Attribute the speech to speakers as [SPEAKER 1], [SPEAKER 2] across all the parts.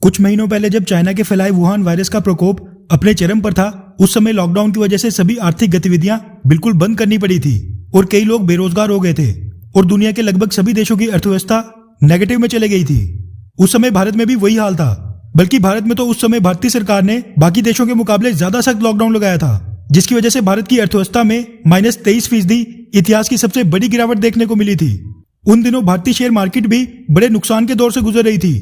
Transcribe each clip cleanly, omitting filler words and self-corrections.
[SPEAKER 1] कुछ महीनों पहले जब चाइना के फैलाए वुहान वायरस का प्रकोप अपने चरम पर था, उस समय लॉकडाउन की वजह से सभी आर्थिक गतिविधियां बिल्कुल बंद करनी पड़ी थी और कई लोग बेरोजगार हो गए थे और दुनिया के लगभग सभी देशों की अर्थव्यवस्था नेगेटिव में चले गई थी। उस समय भारत में भी वही हाल था, बल्कि भारत में तो उस समय भारतीय सरकार ने बाकी देशों के मुकाबले ज्यादा सख्त लॉकडाउन लगाया था, जिसकी वजह से भारत की अर्थव्यवस्था में -23% इतिहास की सबसे बड़ी गिरावट देखने को मिली थी। उन दिनों भारतीय शेयर मार्केट भी बड़े नुकसान के दौर से गुजर रही थी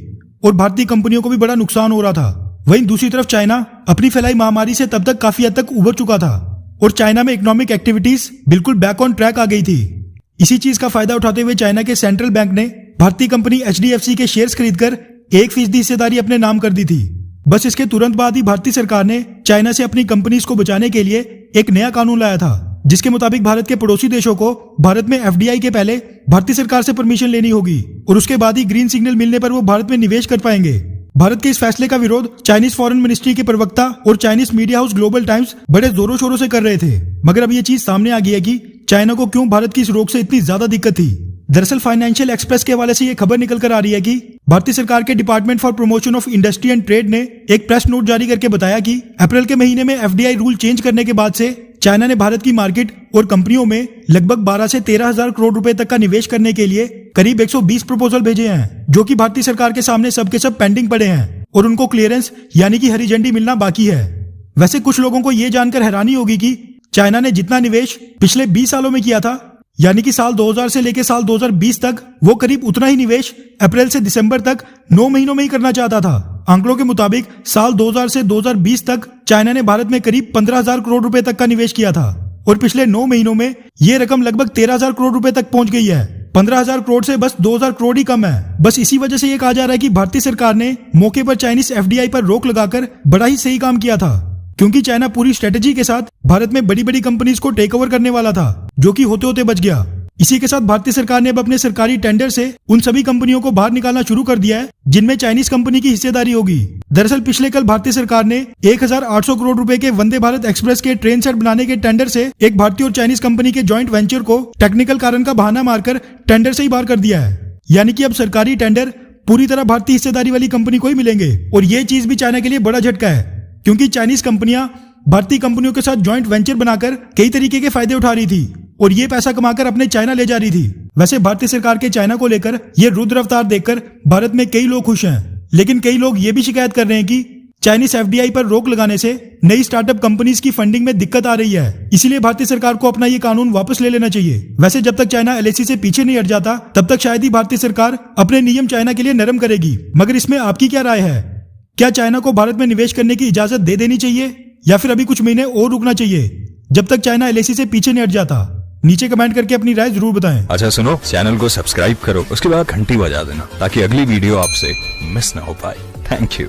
[SPEAKER 1] और भारतीय कंपनियों को भी बड़ा नुकसान हो रहा था। वहीं दूसरी तरफ चाइना अपनी फैलाई महामारी से तब तक काफी हद तक उबर चुका था और चाइना में इकोनॉमिक एक्टिविटीज बिल्कुल बैक ऑन ट्रैक आ गई थी। इसी चीज का फायदा उठाते हुए चाइना के सेंट्रल बैंक ने भारतीय कंपनी HDFC के शेयर्स खरीदकर 1% हिस्सेदारी अपने नाम कर दी थी। बस इसके तुरंत बाद ही भारतीय सरकार ने चाइना से अपनी कंपनीज को बचाने के लिए एक नया कानून लाया था, जिसके मुताबिक भारत के पड़ोसी देशों को भारत में FDI के पहले भारतीय सरकार से परमिशन लेनी होगी और उसके बाद ही ग्रीन सिग्नल मिलने पर वो भारत में निवेश कर पाएंगे। भारत के इस फैसले का विरोध चाइनीज फॉरेन मिनिस्ट्री के प्रवक्ता और Chinese media house global times बड़े जोरों शोरों से कर रहे थे, मगर अब ये चीज सामने आ गई है कि चाइना को क्यों भारत की इस रोक से इतनी ज्यादा दिक्कत थी। दरअसल फाइनेंशियल एक्सप्रेस के हवाले से ये खबर निकल कर आ रही है कि भारतीय सरकार के department for promotion of industry and trade ने एक प्रेस नोट जारी करके बताया कि अप्रैल के महीने में FDI रूल चेंज करने के बाद से चाइना ने भारत की मार्केट और कंपनियों में लगभग 12 से 13 हजार करोड़ रुपए तक का निवेश करने के लिए करीब 120 प्रपोजल भेजे हैं, जो कि भारतीय सरकार के सामने सबके सब पेंडिंग पड़े हैं और उनको क्लियरेंस यानी कि हरी झंडी मिलना बाकी है। वैसे कुछ लोगों को ये जानकर हैरानी होगी कि चाइना ने जितना निवेश पिछले 20 सालों में किया था, यानी कि साल 2000 से लेकर साल 2020 तक, वो करीब उतना ही निवेश अप्रैल से दिसंबर तक 9 महीनों में ही करना चाहता था। आंकड़ों के मुताबिक साल 2000 से 2020 तक चाइना ने भारत में करीब 15,000 करोड़ रुपए तक का निवेश किया था और पिछले 9 महीनों में ये रकम लगभग 13,000 करोड़ रुपए तक पहुंच गई है। 15,000 करोड़ से बस 2,000 करोड़ ही कम है। बस इसी वजह से ये कहा जा रहा है कि भारतीय सरकार ने मौके पर चाइनीज FDI पर रोक लगाकर बड़ा ही सही काम किया था, क्योंकि चाइना पूरी स्ट्रेटेजी के साथ भारत में बड़ी बड़ी कंपनीज को टेक ओवर करने वाला था, जो कि होते होते बच गया। इसी के साथ भारतीय सरकार ने अब अपने सरकारी टेंडर से उन सभी कंपनियों को बाहर निकालना शुरू कर दिया है जिनमें चाइनीज कंपनी की हिस्सेदारी होगी। दरअसल पिछले कल भारतीय सरकार ने 1,800 करोड़ रुपए के वंदे भारत एक्सप्रेस के ट्रेन सेट बनाने के टेंडर से एक भारतीय और चाइनीज कंपनी के जॉइंट वेंचर को टेक्निकल कारण का बहाना मारकर टेंडर से ही बाहर कर दिया है। यानी कि अब सरकारी टेंडर पूरी तरह भारतीय हिस्सेदारी वाली कंपनी को ही मिलेंगे और ये चीज भी चाइना के लिए बड़ा झटका है, क्योंकि चाइनीज कंपनियां भारतीय कंपनियों के साथ जॉइंट वेंचर बनाकर कई तरीके के फायदे उठा रही थी और ये पैसा कमाकर अपने चाइना ले जा रही थी। वैसे भारतीय सरकार के चाइना को लेकर ये रुद्र अवतार देखकर भारत में कई लोग खुश हैं, लेकिन कई लोग ये भी शिकायत कर रहे हैं कि चाइनीज FDI पर रोक लगाने से नई स्टार्टअप कंपनीज की फंडिंग में दिक्कत आ रही है। इसीलिए भारतीय सरकार को अपना ये कानून वापस ले लेना चाहिए। वैसे जब तक चाइना LAC से पीछे नहीं हट जाता, तब तक शायद ही भारतीय सरकार अपने नियम चाइना के लिए नरम करेगी। मगर इसमें आपकी क्या राय है? क्या चाइना को भारत में निवेश करने की इजाजत दे देनी चाहिए या फिर अभी कुछ महीने और रुकना चाहिए जब तक चाइना LAC से पीछे नहीं हट जाता? नीचे कमेंट करके अपनी राय जरूर बताएं।
[SPEAKER 2] अच्छा सुनो, चैनल को सब्सक्राइब करो, उसके बाद घंटी बजा देना ताकि अगली वीडियो आपसे मिस ना हो पाए। Thank you.